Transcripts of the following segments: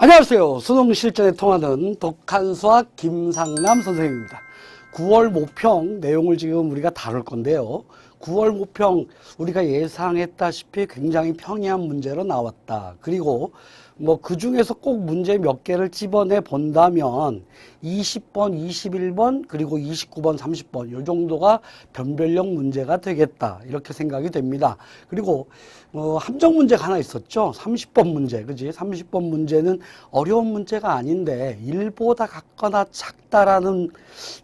안녕하세요. 수능 실전에 통하는 독한 수학 김상남 선생님입니다. 9월 모평 내용을 지금 우리가 다룰 건데요. 9월 모평 우리가 예상했다시피 굉장히 평이한 문제로 나왔다. 그리고 그 중에서 꼭 문제 몇 개를 집어내 본다면 20번, 21번, 그리고 29번, 30번 이 정도가 변별력 문제가 되겠다. 이렇게 생각이 됩니다. 그리고 함정 문제가 하나 있었죠. 30번 문제. 그지? 30번 문제는 어려운 문제가 아닌데 1보다 같거나 작다라는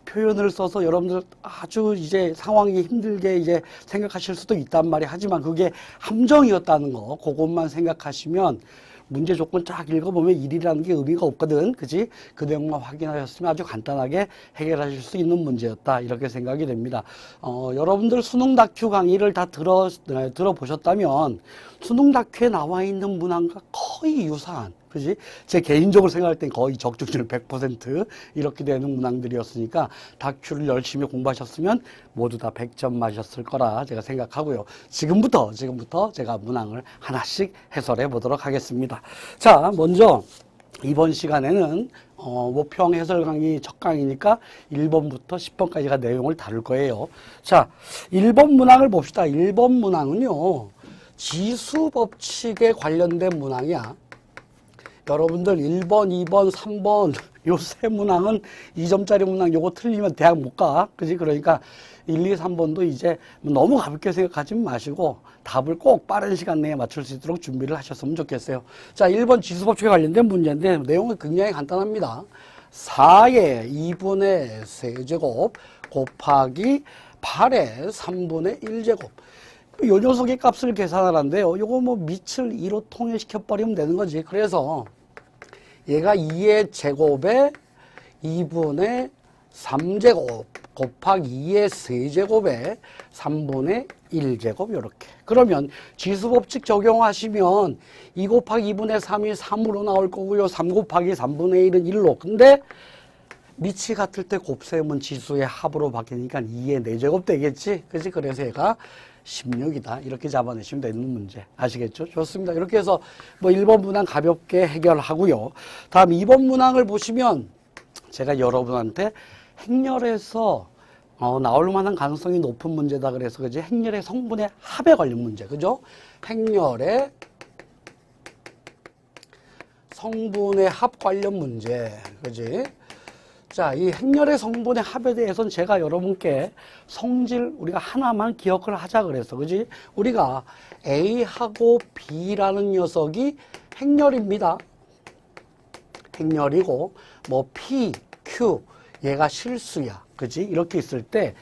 표현을 써서 여러분들 아주 이제 상황이 힘들게 이제 생각하실 수도 있단 말이 하지만 그게 함정이었다는 거 그것만 생각하시면 문제 조건 쫙 읽어보면 1이라는 게 의미가 없거든. 그지? 그 내용만 확인하셨으면 아주 간단하게 해결하실 수 있는 문제였다. 이렇게 생각이 됩니다. 여러분들 수능 다큐 강의를 다 들어보셨다면 수능 다큐에 나와 있는 문항과 거의 유사한, 그지? 제 개인적으로 생각할 땐 거의 적중률 100% 이렇게 되는 문항들이었으니까 다큐를 열심히 공부하셨으면 모두 다 100점 맞으셨을 거라 제가 생각하고요. 지금부터 제가 문항을 하나씩 해설해 보도록 하겠습니다. 자, 먼저 이번 시간에는 모평 해설 강의 첫 강의니까 1번부터 10번까지가 내용을 다룰 거예요. 자, 1번 문항을 봅시다. 1번 문항은요, 지수 법칙에 관련된 문항이야. 여러분들 1번, 2번, 3번 요 세 문항은 2점짜리 문항 요거 틀리면 대학 못 가. 그지? 그러니까 1, 2, 3번도 이제 너무 가볍게 생각하지 마시고 답을 꼭 빠른 시간 내에 맞출 수 있도록 준비를 하셨으면 좋겠어요. 자, 1번 지수법칙에 관련된 문제인데 내용은 굉장히 간단합니다. 4의 2분의 세제곱 곱하기 8의 3분의 1제곱. 요 녀석의 값을 계산하라는데요. 요거 밑을 2로 통일시켜 버리면 되는 거지. 그래서 얘가 2의 제곱에 2분의 3제곱 곱하기 2의 세제곱에 3분의 1제곱 요렇게. 그러면 지수법칙 적용하시면 2 곱하기 2분의 3이 3으로 나올 거고요. 3 곱하기 3분의 1은 1로. 근데 밑이 같을 때 곱셈은 지수의 합으로 바뀌니까 2의 4제곱 되겠지. 그치? 그래서 얘가 16이다. 이렇게 잡아내시면 되는 문제. 아시겠죠? 좋습니다. 이렇게 해서 1번 문항 가볍게 해결하고요. 다음 2번 문항을 보시면 제가 여러분한테 행렬에서 나올 만한 가능성이 높은 문제다 그래서 그지? 행렬의 성분의 합에 관련 문제. 그죠? 행렬의 성분의 합 관련 문제. 그지? 자, 이 행렬의 성분의 합에 대해서는 제가 여러분께 성질 우리가 하나만 기억을 하자 그래서, 그지? 우리가 A하고 B라는 녀석이 행렬입니다. 행렬이고, P, Q, 얘가 실수야. 그지? 이렇게 있을 때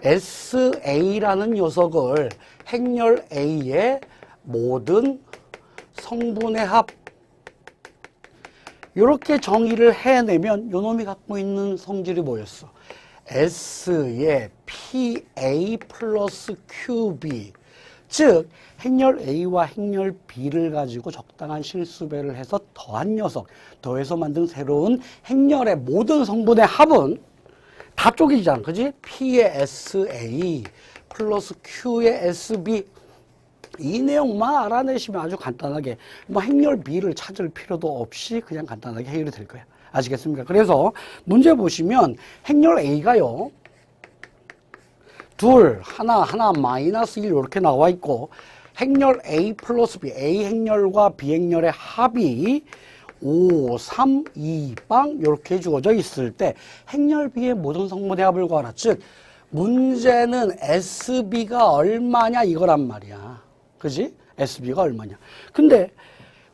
SA라는 녀석을 행렬 A의 모든 성분의 합 이렇게 정의를 해내면 요놈이 갖고 있는 성질이 뭐였어? S의 PA 플러스 QB. 즉 행렬 A와 행렬 B를 가지고 적당한 실수배를 해서 더한 녀석, 더해서 만든 새로운 행렬의 모든 성분의 합은 다 쪼개지잖아. 그지? P의 SA 플러스 Q의 SB. 이 내용만 알아내시면 아주 간단하게 행렬 B를 찾을 필요도 없이 그냥 간단하게 해결이 될 거예요. 아시겠습니까? 그래서 문제 보시면 행렬 A가요. 하나, 마이너스 1 이렇게 나와 있고 행렬 A 플러스 B, A 행렬과 B 행렬의 합이 5, 3, 2, 빵 이렇게 주어져 있을 때 행렬 B의 모든 성분의 합을 구하라. 즉 문제는 SB가 얼마냐 이거란 말이야. 그지? SB가 얼마냐. 근데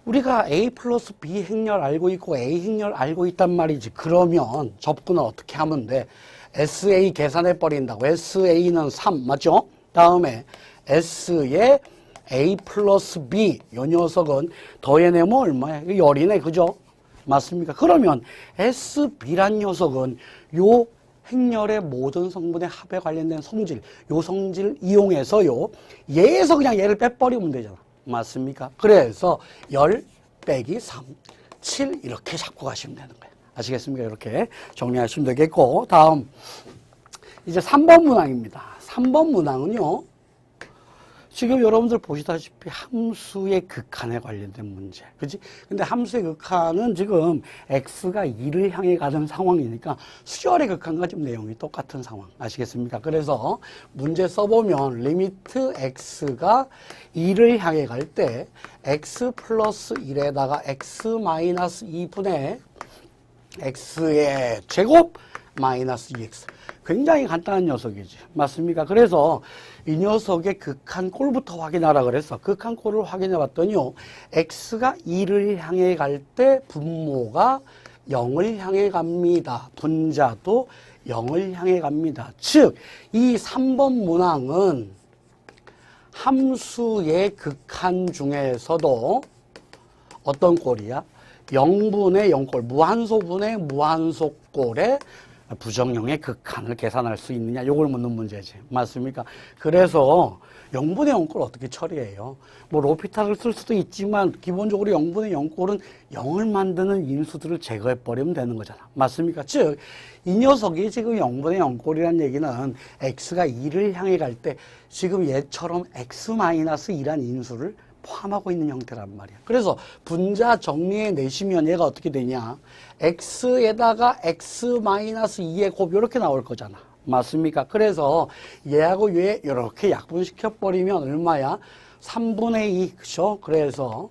우리가 A 플러스 B 행렬 알고 있고 A 행렬 알고 있단 말이지. 그러면 접근을 어떻게 하면 돼? SA 계산해 버린다고. SA는 3 맞죠? 다음에 S의 A 플러스 B 이 녀석은 더해내면 얼마야? 열이네. 그죠? 맞습니까? 그러면 SB란 녀석은 요 행렬의 모든 성분의 합에 관련된 성질, 요 성질 이용해서요, 얘에서 그냥 얘를 빼버리면 되잖아. 맞습니까? 그래서 10 빼기 3, 7 이렇게 잡고 가시면 되는 거예요. 아시겠습니까? 이렇게 정리하시면 되겠고, 다음 이제 3번 문항입니다. 3번 문항은요, 지금 여러분들 보시다시피 함수의 극한에 관련된 문제. 그지? 근데 함수의 극한은 지금 x가 2를 향해 가는 상황이니까 수열의 극한과 좀 내용이 똑같은 상황. 아시겠습니까? 그래서 문제 써보면 리미트 x가 2를 향해 갈 때 x 플러스 1에다가 x 마이너스 2분의 x의 제곱 마이너스 2x. 굉장히 간단한 녀석이지. 맞습니까? 그래서 이 녀석의 극한꼴부터 확인하라 그랬어. 극한꼴을 확인해 봤더니요. x가 2를 향해 갈 때 분모가 0을 향해 갑니다. 분자도 0을 향해 갑니다. 즉, 이 3번 문항은 함수의 극한 중에서도 어떤 꼴이야? 0분의 0꼴, 무한소분의 무한소꼴의 부정형의 극한을 계산할 수 있느냐, 요걸 묻는 문제지. 맞습니까? 그래서 0분의 0꼴 어떻게 처리해요? 뭐 로피탈을 쓸 수도 있지만 기본적으로 0분의 0꼴은 0을 만드는 인수들을 제거해버리면 되는 거잖아. 맞습니까? 즉, 이 녀석이 지금 0분의 0꼴이라는 얘기는 x가 2를 향해 갈 때 지금 얘처럼 x-2란 인수를 포함하고 있는 형태란 말이야. 그래서 분자 정리해 내시면 얘가 어떻게 되냐? x에다가 x-2의 곱 이렇게 나올 거잖아. 맞습니까? 그래서 얘하고 얘 이렇게 약분시켜 버리면 얼마야? 3분의 2, 그죠? 그래서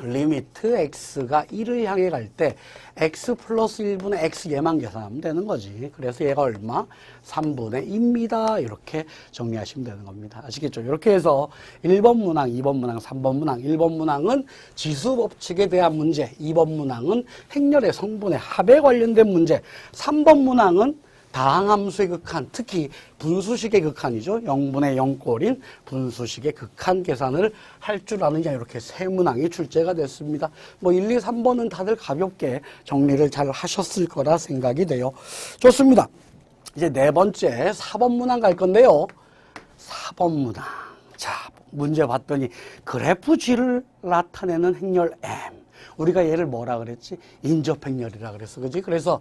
리미트 x가 1을 향해 갈 때 x 플러스 1분의 x 얘만 계산하면 되는 거지. 그래서 얘가 얼마? 3분의 2입니다. 이렇게 정리하시면 되는 겁니다. 아시겠죠? 이렇게 해서 1번 문항, 2번 문항, 3번 문항, 1번 문항은 지수법칙에 대한 문제, 2번 문항은 행렬의 성분의 합에 관련된 문제, 3번 문항은 다항함수의 극한, 특히 분수식의 극한이죠. 0분의 0꼴인 분수식의 극한 계산을 할 줄 아느냐, 이렇게 세 문항이 출제가 됐습니다. 뭐 1, 2, 3번은 다들 가볍게 정리를 잘 하셨을 거라 생각이 돼요. 좋습니다. 이제 네 번째 4번 문항 갈 건데요. 4번 문항. 자, 문제 봤더니 그래프 G를 나타내는 행렬 M. 우리가 얘를 뭐라 그랬지? 인접행렬이라 그랬어. 그지? 그래서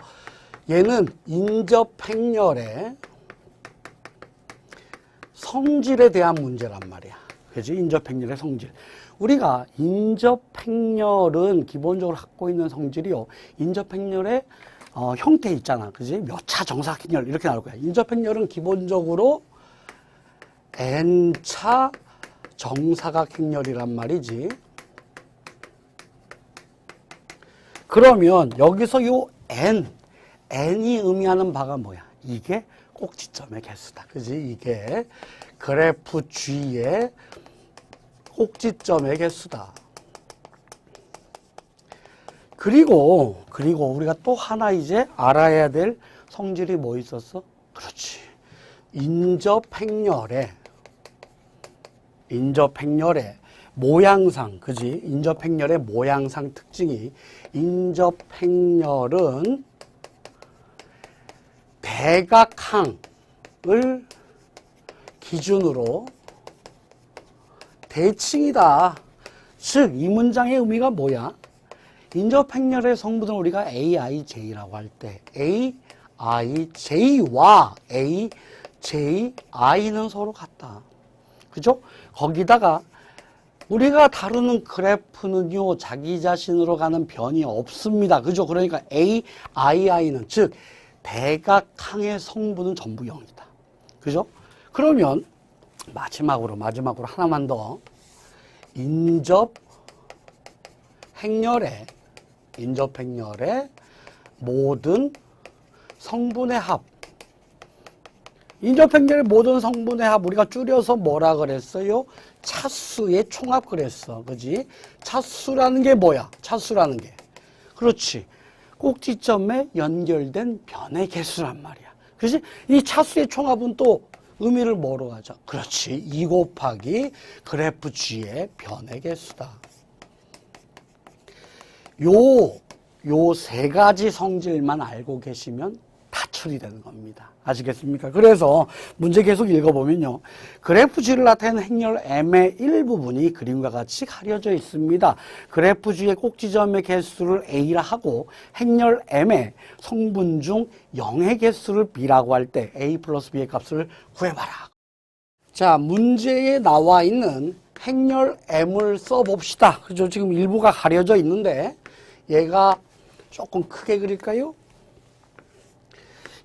얘는 인접행렬의 성질에 대한 문제란 말이야. 그지? 인접행렬의 성질. 우리가 인접행렬은 기본적으로 갖고 있는 성질이요. 인접행렬의 형태 있잖아. 그지? 몇 차 정사각행렬 이렇게 나올 거야. 인접행렬은 기본적으로 n차 정사각행렬이란 말이지. 그러면 여기서 요 n이 의미하는 바가 뭐야? 이게 꼭지점의 개수다. 그지? 이게 그래프 G의 꼭지점의 개수다. 그리고 우리가 또 하나 이제 알아야 될 성질이 뭐 있었어? 그렇지. 인접행렬의 모양상, 그지? 인접행렬의 모양상 특징이 인접행렬은 대각항을 기준으로 대칭이다. 즉, 이 문장의 의미가 뭐야? 인접행렬의 성분을 우리가 AIJ라고 할 때 AIJ와 AJI는 서로 같다. 그죠? 거기다가 우리가 다루는 그래프는요, 자기 자신으로 가는 변이 없습니다. 그죠? 그러니까 AII는, 즉, 대각항의 성분은 전부 0이다. 그죠? 그러면 마지막으로 하나만 더. 인접행렬의 모든 성분의 합. 인접행렬의 모든 성분의 합, 우리가 줄여서 뭐라 그랬어요? 차수의 총합 그랬어. 그지? 차수라는 게 뭐야? 차수라는 게. 그렇지. 꼭지점에 연결된 변의 개수란 말이야. 그지? 이 차수의 총합은 또 의미를 뭐로 하죠? 그렇지. 2 곱하기 그래프 G의 변의 개수다. 요 세 가지 성질만 알고 계시면 다 처리되는 겁니다. 아시겠습니까? 그래서 문제 계속 읽어보면요. 그래프 G를 나타내는 행렬 M의 일부분이 그림과 같이 가려져 있습니다. 그래프 G의 꼭지점의 개수를 A라 하고 행렬 M의 성분 중 0의 개수를 B라고 할 때 A 플러스 B의 값을 구해봐라. 자, 문제에 나와 있는 행렬 M을 써봅시다. 그죠? 지금 일부가 가려져 있는데 얘가 조금 크게 그릴까요?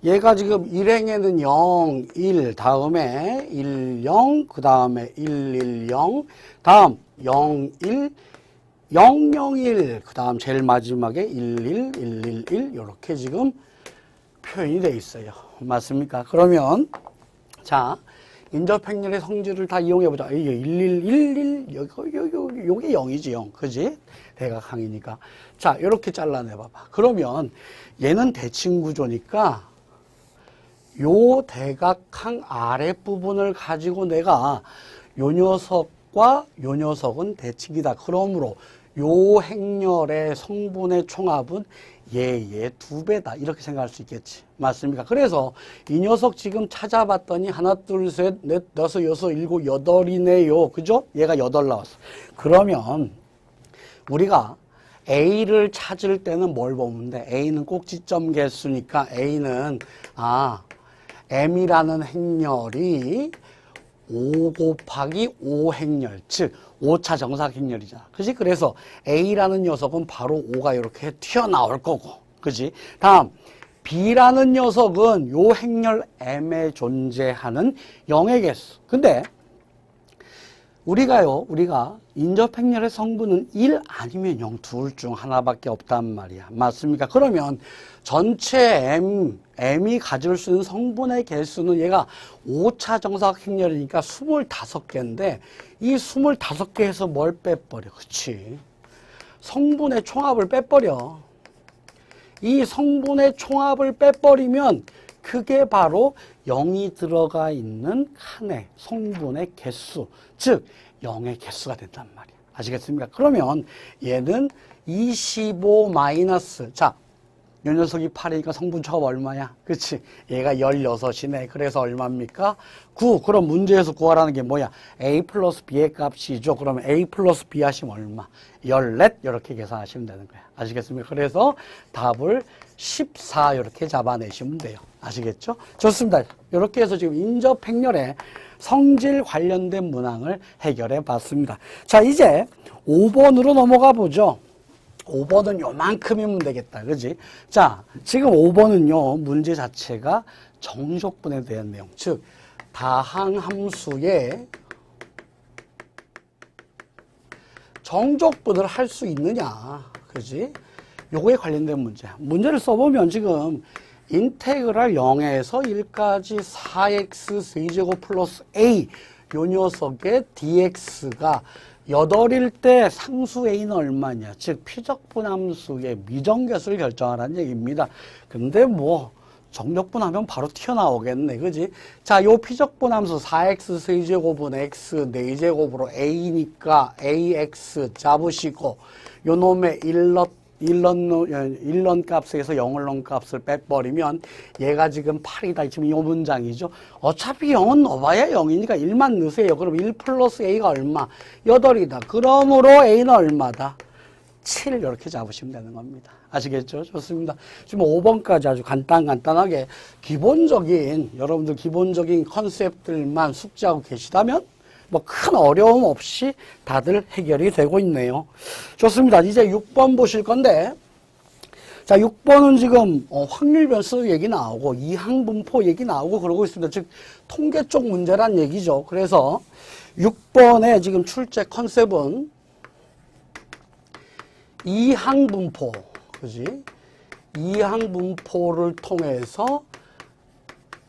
얘가 지금 일행에는 0, 1, 다음에 1, 0, 그 다음에 1, 1, 0, 다음 0, 1, 0, 0, 1, 그 다음 제일 마지막에 1, 1, 1, 1, 1 이렇게 지금 표현이 되어 있어요. 맞습니까? 그러면 자, 인접행렬의 성질을 다 이용해보자. 1, 1, 1, 1, 요게 0이지, 0. 그지? 대각항이니까. 자, 이렇게 잘라내봐봐. 그러면 얘는 대칭구조니까 요 대각항 아랫부분을 가지고 내가 요 녀석과 요 녀석은 대칭이다. 그러므로 요 행렬의 성분의 총합은 얘 2배다. 이렇게 생각할 수 있겠지. 맞습니까? 그래서 이 녀석 지금 찾아봤더니 하나, 둘, 셋, 넷, 다섯, 여섯, 일곱, 여덟이네요. 그죠? 얘가 8 나왔어. 그러면 우리가 A를 찾을 때는 뭘 보면 돼? A는 꼭지점 개수니까 A는 M이라는 행렬이 5 곱하기 5 행렬, 즉 5차 정삭 행렬이잖아. 그지? 그래서 A라는 녀석은 바로 5가 이렇게 튀어나올 거고. 그지? 다음 B라는 녀석은 요 행렬 M에 존재하는 0의 개수. 근데 우리가 인접행렬의 성분은 1 아니면 0 둘 중 하나밖에 없단 말이야. 맞습니까? 그러면 전체 M이 가질 수 있는 성분의 개수는 얘가 5차 정삭 행렬이니까 25개인데 이 25개에서 뭘 빼버려? 그치? 성분의 총합을 빼버려. 이 성분의 총합을 빼버리면 그게 바로 0이 들어가 있는 칸의 성분의 개수, 즉 0의 개수가 된단 말이야. 아시겠습니까? 그러면 얘는 25 마이너스, 자, 이 녀석이 8이니까 성분 총합 얼마야? 그치? 얘가 16이네. 그래서 얼마입니까? 9. 그럼 문제에서 구하라는 게 뭐야? A 플러스 B의 값이죠. 그러면 A 플러스 B 하시면 얼마? 14. 이렇게 계산하시면 되는 거야. 아시겠습니까? 그래서 답을 14 이렇게 잡아내시면 돼요. 아시겠죠? 좋습니다. 이렇게 해서 지금 인접행렬의 성질 관련된 문항을 해결해 봤습니다. 자, 이제 5번으로 넘어가 보죠. 5번은 요만큼이면 되겠다. 그지? 자, 지금 5번은요, 문제 자체가 정적분에 대한 내용. 즉, 다항함수의 정적분을 할 수 있느냐. 그지? 요거에 관련된 문제야. 문제를 써보면 지금 인테그랄 0에서 1까지 4x 세제곱 플러스 a 요 녀석의 dx가 8일 때 상수 a는 얼마냐. 즉 피적분함수의 미정계수를 결정하라는 얘기입니다. 근데 뭐 정적분하면 바로 튀어나오겠네. 그지? 자, 요 피적분함수 4x 세제곱은 x 4제곱으로 a니까 ax 잡으시고 요 놈의 일런 값에서 0을 넣은 값을 빼버리면 얘가 지금 8이다. 지금 이 문장이죠. 어차피 0은 넣어봐야 0이니까 1만 넣으세요. 그럼 1 플러스 a가 얼마? 8이다. 그러므로 a는 얼마다? 7 이렇게 잡으시면 되는 겁니다. 아시겠죠? 좋습니다. 지금 5번까지 아주 간단하게 여러분들 기본적인 컨셉들만 숙지하고 계시다면 뭐 큰 어려움 없이 다들 해결이 되고 있네요. 좋습니다. 이제 6번 보실 건데, 자, 6번은 지금 확률 변수 얘기 나오고 이항분포 얘기 나오고 그러고 있습니다. 즉 통계 쪽 문제란 얘기죠. 그래서 6번의 지금 출제 컨셉은 이항분포, 그지? 이항분포를 통해서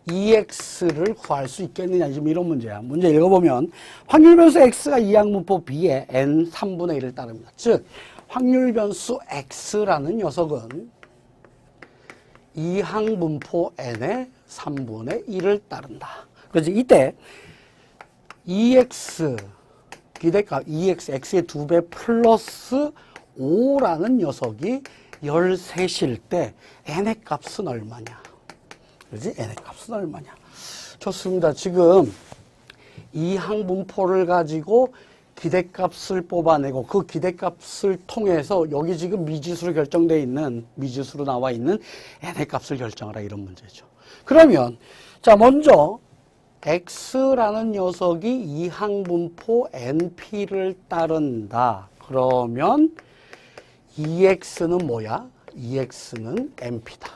EX를 구할 수 있겠느냐, 지금 이런 문제야. 문제 읽어보면 확률 변수 X가 이항분포 B의 N 3분의 1을 따릅니다. 즉 확률 변수 X라는 녀석은 이항분포 N의 3분의 1을 따른다. 그래서 이때 EX 기대값 EX X의 2배 플러스 5라는 녀석이 13일 때 N의 값은 얼마냐? 그지? N의 값은 얼마냐? 좋습니다. 지금 이항분포를 가지고 기대값을 뽑아내고 그 기대값을 통해서 여기 지금 미지수로 결정되어 있는, 미지수로 나와 있는 N의 값을 결정하라, 이런 문제죠. 그러면 자, 먼저 x라는 녀석이 이항분포 np를 따른다. 그러면 ex는 뭐야? ex는 np다.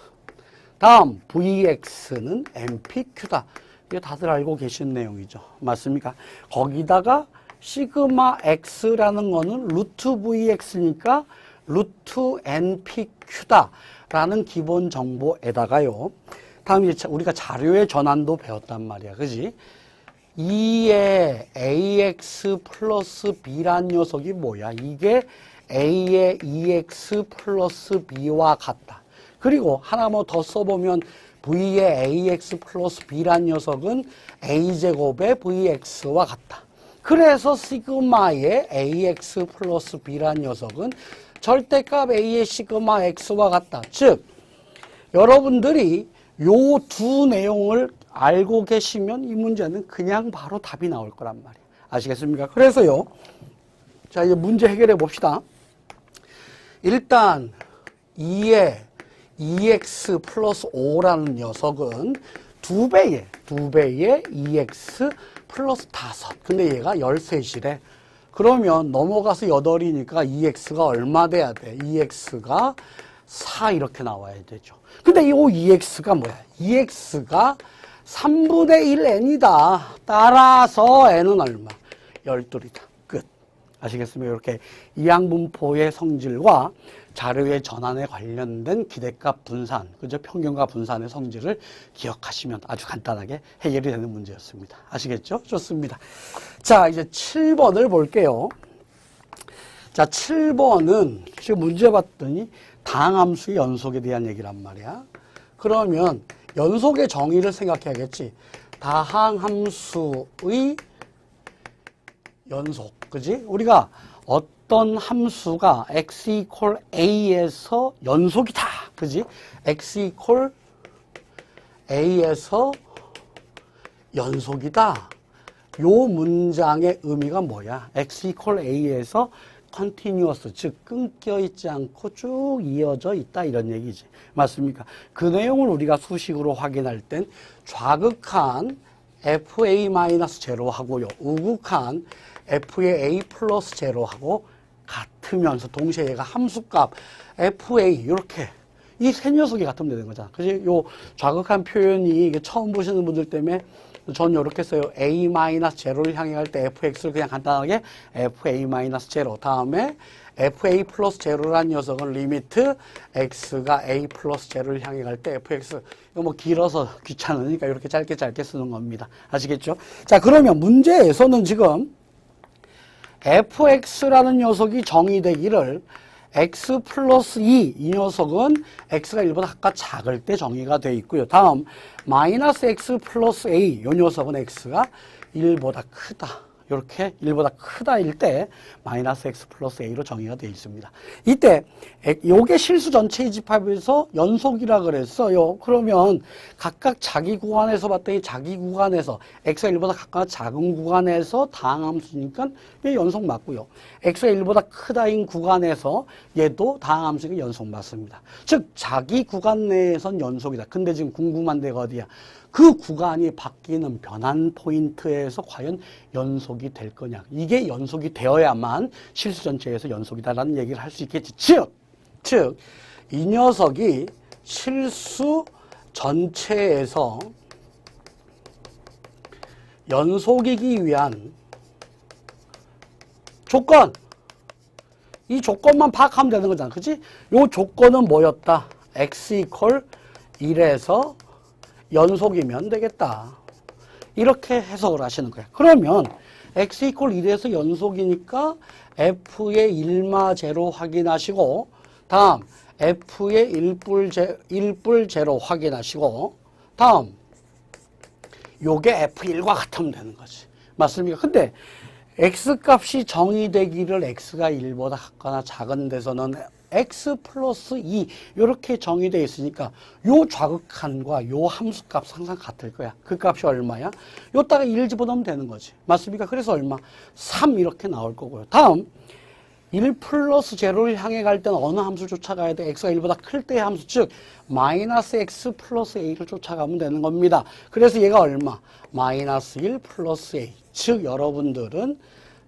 다음 vx는 npq다. 이게 다들 알고 계신 내용이죠. 맞습니까? 거기다가 시그마 x라는 거는 루트 vx니까 루트 npq다 라는 기본 정보에다가요. 다음 이제 우리가 자료의 전환도 배웠단 말이야. 그지? 2의 ax 플러스 b란 녀석이 뭐야? 이게 a의 2x 플러스 b와 같다. 그리고 하나 뭐 더 써보면 v의 ax 플러스 b란 녀석은 a제곱의 vx와 같다. 그래서 시그마의 ax 플러스 b란 녀석은 절대값 a의 시그마 x와 같다. 즉 여러분들이 요 두 내용을 알고 계시면 이 문제는 그냥 바로 답이 나올 거란 말이에요. 아시겠습니까? 그래서요. 자, 이제 문제 해결해 봅시다. 일단 2의 2x 플러스 5라는 녀석은 2배의 2x 플러스 5. 근데 얘가 13이래. 그러면 넘어가서 8이니까 2x가 얼마 돼야 돼? 2x가 4 이렇게 나와야 되죠. 근데 이 2x가 뭐야? 2x가 3분의 1 n이다. 따라서 n은 얼마? 12이다. 끝. 아시겠습니까? 이렇게 이항분포의 성질과 자료의 전환에 관련된 기대값 분산, 그죠? 평균과 분산의 성질을 기억하시면 아주 간단하게 해결이 되는 문제였습니다. 아시겠죠? 좋습니다. 자, 이제 7번을 볼게요. 자, 7번은 지금 문제 봤더니 다항함수의 연속에 대한 얘기란 말이야. 그러면 연속의 정의를 생각해야겠지. 다항함수의 연속, 그지? 우리가 어떤 함수가 x equal a에서 연속이다, 그지? x equal a에서 연속이다. 요 문장의 의미가 뭐야? x equal a에서 continuous, 즉 끊겨 있지 않고 쭉 이어져 있다 이런 얘기지. 맞습니까? 그 내용을 우리가 수식으로 확인할 땐 좌극한 fa-0하고요. 우극한 f의 a 플러스 제로하고 같으면서 동시에 얘가 함수값 fa 이렇게 이 세 녀석이 같으면 되는 거잖아. 그지? 요 좌극한 표현이 이게 처음 보시는 분들 때문에 전 이렇게 써요. a-제로를 향해 갈 때 fx를 그냥 간단하게 fa-제로 다음에 fa 플러스 제로란 녀석은 리미트 x가 a 플러스 제로를 향해 갈 때 fx. 이거 뭐 길어서 귀찮으니까 이렇게 짧게 쓰는 겁니다. 아시겠죠? 자, 그러면 문제에서는 지금 fx라는 녀석이 정의되기를 x 플러스 2, 이 녀석은 x가 1보다 각각 작을 때 정의가 되어 있고요. 다음 마이너스 x 플러스 a, 이 녀석은 x가 1보다 크다. 이렇게 1보다 크다일 때 마이너스 x 플러스 a로 정의가 되어 있습니다. 이때 요게 실수 전체 이집합에서 연속이라 그랬어요. 그러면 각각 자기 구간에서 봤더니 자기 구간에서 x가 1보다 각각 작은 구간에서 다항함수니까 얘 연속 맞고요. x가 1보다 크다인 구간에서 얘도 다항함수니까 연속 맞습니다. 즉 자기 구간 내에선 연속이다. 근데 지금 궁금한 데가 어디야? 그 구간이 바뀌는 변환 포인트에서 과연 연속이 될 거냐. 이게 연속이 되어야만 실수 전체에서 연속이다라는 얘기를 할 수 있겠지. 즉, 이 녀석이 실수 전체에서 연속이기 위한 조건. 이 조건만 파악하면 되는 거잖아. 그치? 요 조건은 뭐였다? x equal 1에서 연속이면 되겠다. 이렇게 해석을 하시는 거예요. 그러면 x equal 1에서 연속이니까 f의 1마 제로 확인하시고 다음 f의 1뿔 제로 확인하시고 다음 요게 f1과 같으면 되는 거지. 맞습니까? 근데 x값이 정의되기를 x가 1보다 같거나 작은 데서는 x 플러스 2 이렇게 정의되어 있으니까 요 좌극한과 요 함수값 항상 같을 거야. 그 값이 얼마야? 요따가 1 집어넣으면 되는 거지. 맞습니까? 그래서 얼마? 3 이렇게 나올 거고요. 다음 1 플러스 제로를 향해 갈 때는 어느 함수를 쫓아가야 돼? x가 1보다 클 때의 함수, 즉 마이너스 x 플러스 a를 쫓아가면 되는 겁니다. 그래서 얘가 얼마? 마이너스 1 플러스 a. 즉 여러분들은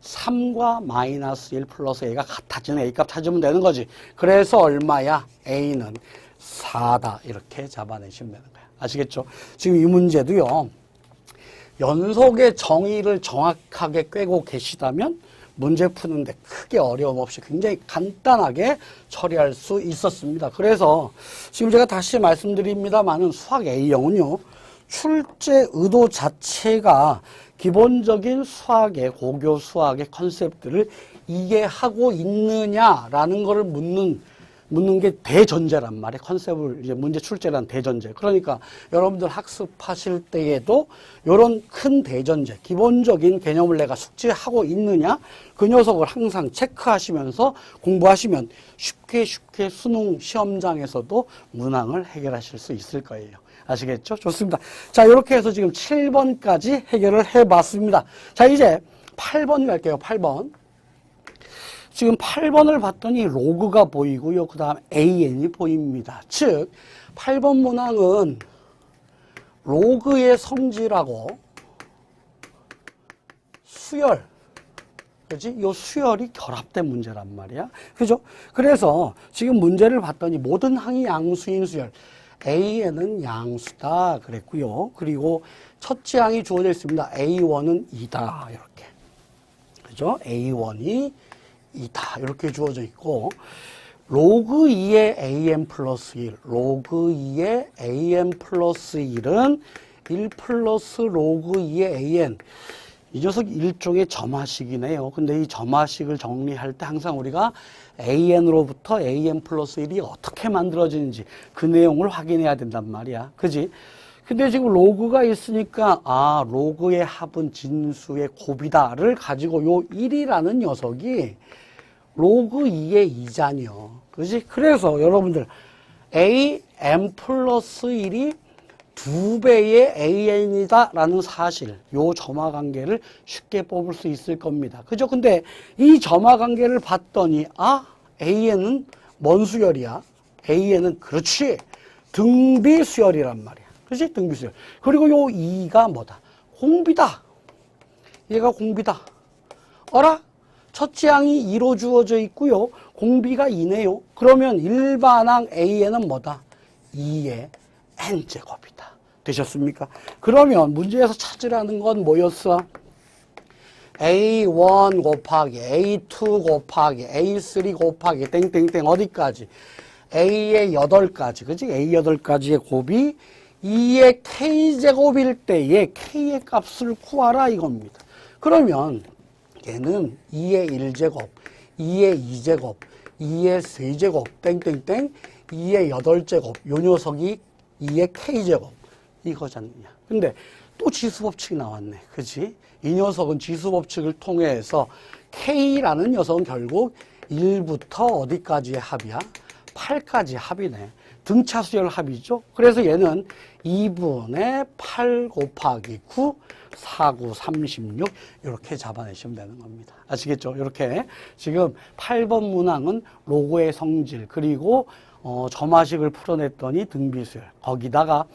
3과 마이너스 1 플러스 a가 같아지는 a값 찾으면 되는 거지. 그래서 얼마야? a는 4다. 이렇게 잡아내시면 되는 거야. 아시겠죠? 지금 이 문제도요. 연속의 정의를 정확하게 꿰고 계시다면 문제 푸는데 크게 어려움 없이 굉장히 간단하게 처리할 수 있었습니다. 그래서 지금 제가 다시 말씀드립니다만은 수학 A형은요. 출제 의도 자체가 기본적인 수학의 고교 수학의 컨셉들을 이해하고 있느냐라는 것을 묻는 게 대전제란 말이에요. 컨셉을 이제 문제 출제란 대전제. 그러니까 여러분들 학습하실 때에도 이런 큰 대전제, 기본적인 개념을 내가 숙지하고 있느냐 그 녀석을 항상 체크하시면서 공부하시면 쉽게 수능 시험장에서도 문항을 해결하실 수 있을 거예요. 아시겠죠? 좋습니다. 자, 이렇게 해서 지금 7번까지 해결을 해봤습니다. 자, 이제 8번 갈게요. 8번. 지금 8번을 봤더니 로그가 보이고요. 그 다음 AN이 보입니다. 즉 8번 문항은 로그의 성질하고 수열, 그지? 요 수열이 결합된 문제란 말이야. 그죠? 그래서 지금 문제를 봤더니 모든 항이 양수인 수열. AN은 양수다. 그랬고요. 그리고 첫째 항이 주어져 있습니다. A1은 2다. 이렇게. 그죠? A1이 2다. 이렇게 주어져 있고, 로그 2의 AN 플러스 1, 로그 2의 AN 플러스 1은 1 플러스 로그 2의 AN. 이 녀석 일종의 점화식이네요. 근데 이 점화식을 정리할 때 항상 우리가 AN으로부터 AN 플러스 1이 어떻게 만들어지는지 그 내용을 확인해야 된단 말이야. 그지? 근데 지금 로그가 있으니까 아, 로그의 합은 진수의 곱이다를 가지고 요 1이라는 녀석이 로그 2의 2자녀. 그지? 그래서 여러분들 AN 플러스 1이 2배의 AN이다 라는 사실, 요 점화관계를 쉽게 뽑을 수 있을 겁니다. 그죠? 근데 이 점화관계를 봤더니 아, AN은 뭔 수열이야? AN은 그렇지, 등비 수열이란 말이야. 그렇지? 등비 수열. 그리고 요 2가 뭐다? 공비다. 얘가 공비다. 어라? 첫째 항이 2로 주어져 있고요. 공비가 2네요. 그러면 일반항 AN은 뭐다? 2의 n제곱이다. 되셨습니까? 그러면 문제에서 찾으라는 건 뭐였어? A1 곱하기 A2 곱하기 A3 곱하기 땡땡땡 어디까지? A의 8가지. 그치? A 8가지의 곱이 2의 K제곱일 때의 K의 값을 구하라 이겁니다. 그러면 얘는 2의 1제곱, 2의 2제곱, 2의 3제곱, 땡땡땡, 2의 8제곱, 요 녀석이 2의 K제곱, 이거잖냐. 근데 또 지수법칙이 나왔네. 그치? 이 녀석은 지수법칙을 통해서 K라는 녀석은 결국 1부터 어디까지의 합이야? 8까지 합이네. 등차수열 합이죠. 그래서 얘는 2분의 8 곱하기 9, 4, 9, 36 이렇게 잡아내시면 되는 겁니다. 아시겠죠? 이렇게 지금 8번 문항은 로그의 성질 그리고 점화식을 풀어냈더니 등비수열, 거기다가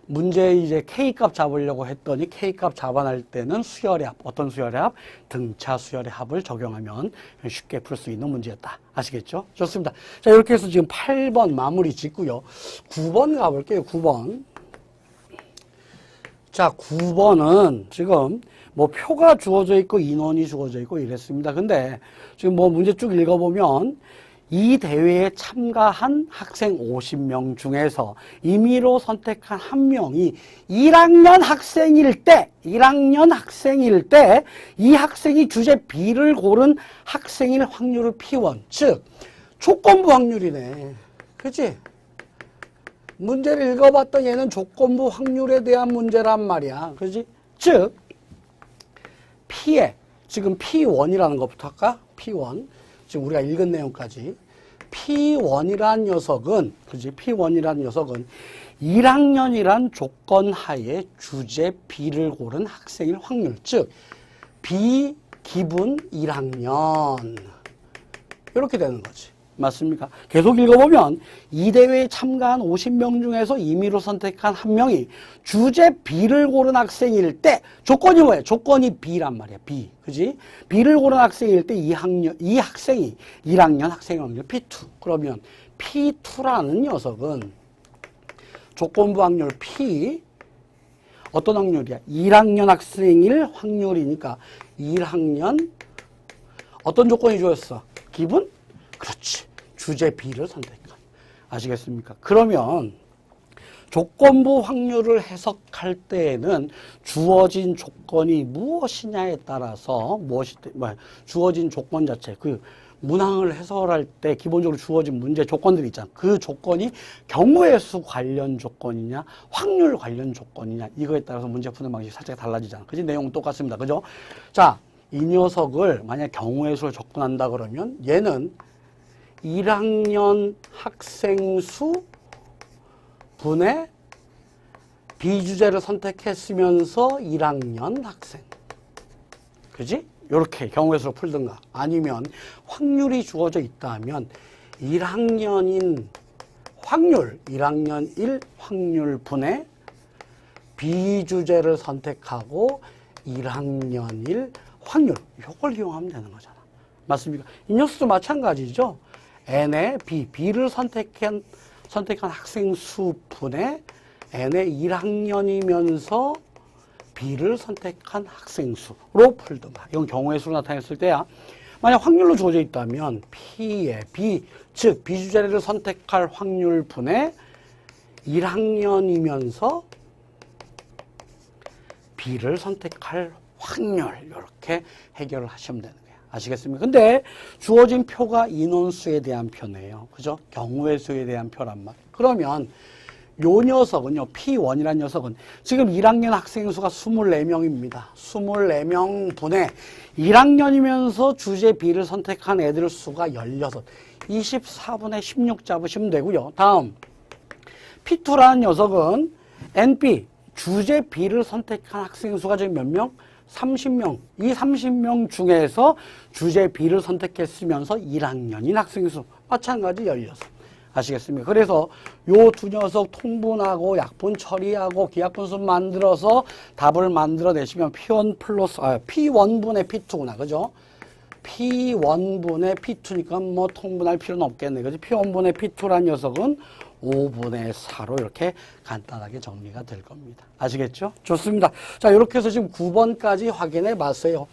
문제 이제 K값 잡으려고 했더니 K값 잡아낼 때는 수열의 합, 어떤 수열의 합? 등차 수열의 합을 적용하면 쉽게 풀 수 있는 문제였다. 아시겠죠? 좋습니다. 자, 이렇게 해서 지금 8번 마무리 짓고요. 9번 가볼게요. 9번. 자, 9번은 지금 뭐 표가 주어져 있고 인원이 주어져 있고 이랬습니다. 근데 지금 뭐 문제 쭉 읽어보면 이 대회에 참가한 학생 50명 중에서 임의로 선택한 한 명이 1학년 학생일 때 이 학생이 주제 B를 고른 학생일 확률을 P1, 즉 조건부 확률이네. 그치? 문제를 읽어봤던 얘는 조건부 확률에 대한 문제란 말이야. 그지? 즉 P에 지금 P1이라는 것부터 할까? P1. 지금 우리가 읽은 내용까지. P1이란 녀석은, 그지? P1이란 녀석은 1학년이란 조건 하에 주제 B를 고른 학생일 확률. 즉, B 기분 1학년. 이렇게 되는 거지. 맞습니까? 계속 읽어보면 이 대회에 참가한 50명 중에서 임의로 선택한 한 명이 주제 B를 고른 학생일 때 조건이 뭐야? 조건이 B란 말이야. B. 그지? B를 고른 학생일 때 이 학생이 1학년 학생 확률 P2. 그러면 P2라는 녀석은 조건부 확률 P 어떤 확률이야? 1학년 학생일 확률이니까 1학년 어떤 조건이 주어졌어? 기분? 그렇지. 주제 B를 선택한. 아시겠습니까? 그러면 조건부 확률을 해석할 때에는 주어진 조건이 무엇이냐에 따라서 주어진 조건 자체, 그 문항을 해설할 때 기본적으로 주어진 문제 조건들이 있잖아. 그 조건이 경우의 수 관련 조건이냐, 확률 관련 조건이냐, 이거에 따라서 문제 푸는 방식이 살짝 달라지잖아. 그지? 내용은 똑같습니다. 그죠? 자, 이 녀석을 만약 경우의 수를 접근한다 그러면 얘는 1학년 학생 수 분의 비주제를 선택했으면서 1학년 학생. 그지? 이렇게 경우의 수로 풀든가. 아니면 확률이 주어져 있다면 1학년인 확률, 1학년 1 확률 분의 비주제를 선택하고 1학년 1 확률. 이걸 이용하면 되는 거잖아. 맞습니까? 이 녀석도 마찬가지죠. n의 B를 선택한 학생 수분의 n의 1학년이면서 B를 선택한 학생 수로 풀든가. 이건 경우의 수로 나타냈을 때야. 만약 확률로 주어져 있다면 P의 B, 즉 비주제를 선택할 확률 분의 1학년이면서 B를 선택할 확률, 이렇게 해결을 하시면 되는 거예요. 아시겠습니까? 근데 주어진 표가 인원수에 대한 표네요. 그죠? 경우의 수에 대한 표란 말이에요. 그러면 요 녀석은요, P1이라는 녀석은 지금 1학년 학생 수가 24명입니다. 24명 분의 1학년이면서 주제 B를 선택한 애들 수가 16. 24분의 16 잡으시면 되고요. 다음, P2라는 녀석은 NB, 주제 B를 선택한 학생 수가 지금 몇 명? 30명. 이 30명 중에서 주제 B를 선택했으면서 1학년인 학생 수. 마찬가지 16. 아시겠습니까? 그래서 요 두 녀석 통분하고 약분 처리하고 기하분수 만들어서 답을 만들어내시면 P1 플러스, P1분의 P2구나. 그죠? P1분의 P2니까 뭐 통분할 필요는 없겠네. 그죠? P1분의 P2라는 녀석은 5분의 4로 이렇게 간단하게 정리가 될 겁니다. 아시겠죠? 좋습니다. 자, 이렇게 해서 지금 9번까지 확인해 봤어요.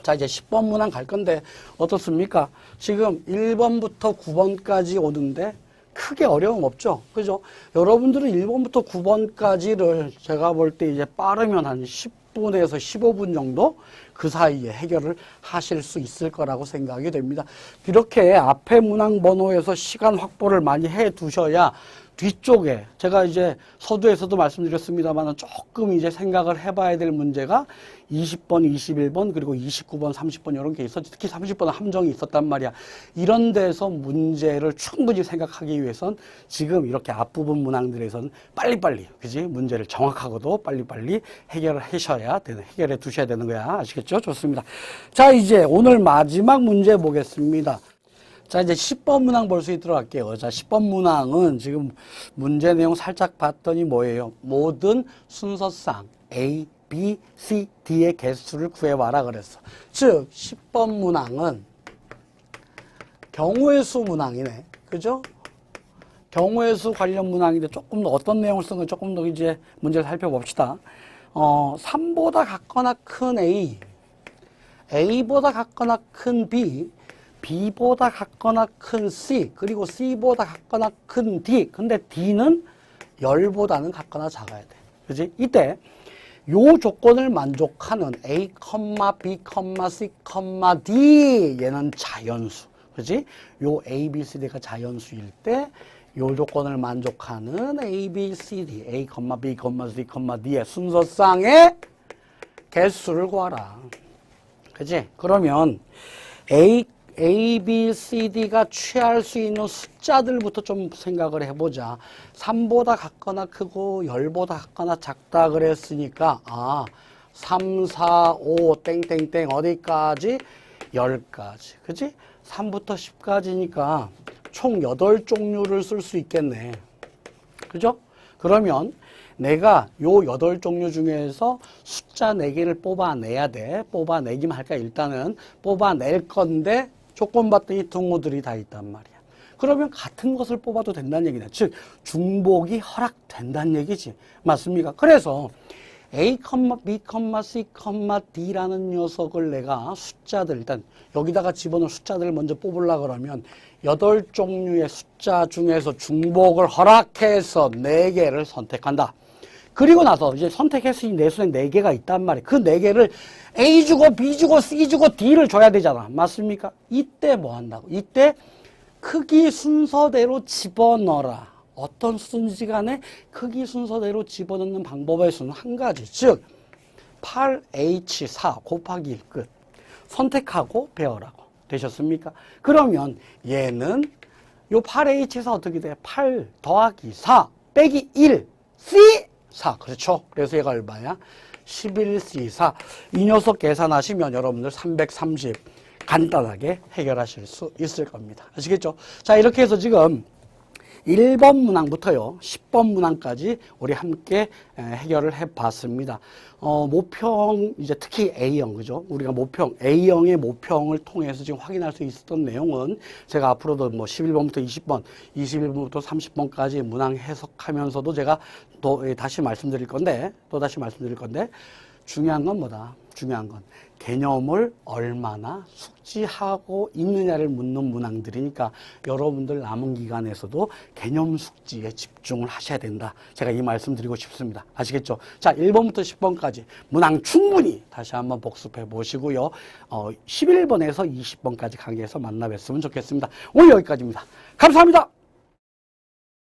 자, 이제 10번 문항 갈 건데 어떻습니까? 지금 1번부터 9번까지 오는데 크게 어려움 없죠? 그죠? 여러분들은 1번부터 9번까지를 제가 볼 때 이제 빠르면 한 10분에서 15분 정도 그 사이에 해결을 하실 수 있을 거라고 생각이 됩니다. 이렇게 앞에 문항 번호에서 시간 확보를 많이 해 두셔야 뒤쪽에 제가 이제 서두에서도 말씀드렸습니다만 조금 이제 생각을 해봐야 될 문제가 20번, 21번, 그리고 29번, 30번 이런 게 있었지. 특히 30번은 함정이 있었단 말이야. 이런 데서 문제를 충분히 생각하기 위해선 지금 이렇게 앞부분 문항들에서는 빨리빨리, 그지? 문제를 정확하고도 빨리빨리 해결을 하셔야 되는, 해결해 두셔야 되는 거야. 아시겠죠? 좋습니다. 자, 이제 오늘 마지막 문제 보겠습니다. 자, 이제 10번 문항 볼 수 있도록 할게요. 자, 10번 문항은 지금 문제 내용 살짝 봤더니 뭐예요? 모든 순서상 A, B, C, D의 개수를 구해와라 그랬어. 즉, 10번 문항은 경우의 수 문항이네. 그죠? 경우의 수 관련 문항인데 조금 더 어떤 내용을 쓴 건 조금 더 이제 문제를 살펴봅시다. 3보다 같거나 큰 A, A보다 같거나 큰 B, B보다 같거나 큰 C, 그리고 C보다 같거나 큰 D. 근데 D는 10보다는 같거나 작아야 돼. 그지? 이때 요 조건을 만족하는 A, B, C, D 얘는 자연수. 그지? 요 A, B, C, D가 자연수일 때 요 조건을 만족하는 A, B, C, D, A, B, C, D의 순서상의 개수를 구하라. 그지? 그러면 A, B, C, D가 취할 수 있는 숫자들부터 좀 생각을 해보자. 3보다 같거나 크고 10보다 같거나 작다 그랬으니까 3, 4, 5 땡땡땡 어디까지? 10까지. 그치? 3부터 10까지니까 총 8종류를 쓸 수 있겠네. 그죠? 그러면 내가 요 8종류 중에서 숫자 4개를 뽑아내야 돼. 뽑아내기만 할까? 일단은 뽑아낼 건데 조건봤더니 등호들이 다 있단 말이야. 그러면 같은 것을 뽑아도 된다는 얘기네. 즉 중복이 허락된다는 얘기지. 맞습니까? 그래서 A, B, C, D라는 녀석을 내가 숫자들 일단 여기다가 집어넣은 숫자들을 먼저 뽑으려고 그러면 8종류의 숫자 중에서 중복을 허락해서 4개를 선택한다. 그리고 나서 이제 선택했으니 내 손에 4개가 있단 말이에요. 그 4개를 A 주고 B 주고 C 주고 D를 줘야 되잖아. 맞습니까? 이때 뭐 한다고? 이때 크기 순서대로 집어넣어라. 어떤 수든지 간에 크기 순서대로 집어넣는 방법의 수는 한 가지. 즉 8H4 곱하기 1 끝. 선택하고 배워라고. 되셨습니까? 그러면 얘는 요 8H4 어떻게 돼? 8 더하기 4 빼기 1 C4. 그렇죠? 그래서 얘가 얼마야? 11C4. 이 녀석 계산하시면 여러분들 330 간단하게 해결하실 수 있을 겁니다. 아시겠죠? 자, 이렇게 해서 지금 1번 문항부터요, 10번 문항까지 우리 함께 해결을 해 봤습니다. 모평, 이제 특히 A형, 그죠? 우리가 모평, A형의 모평을 통해서 지금 확인할 수 있었던 내용은 제가 앞으로도 뭐 11번부터 20번, 21번부터 30번까지 문항 해석하면서도 제가 또 다시 말씀드릴 건데, 중요한 건 뭐다? 중요한 건 개념을 얼마나 숙지하고 있느냐를 묻는 문항들이니까 여러분들 남은 기간에서도 개념 숙지에 집중을 하셔야 된다. 제가 이 말씀 드리고 싶습니다. 아시겠죠? 자, 1번부터 10번까지 문항 충분히 다시 한번 복습해 보시고요. 11번에서 20번까지 강의에서 만나 뵀으면 좋겠습니다. 오늘 여기까지입니다. 감사합니다.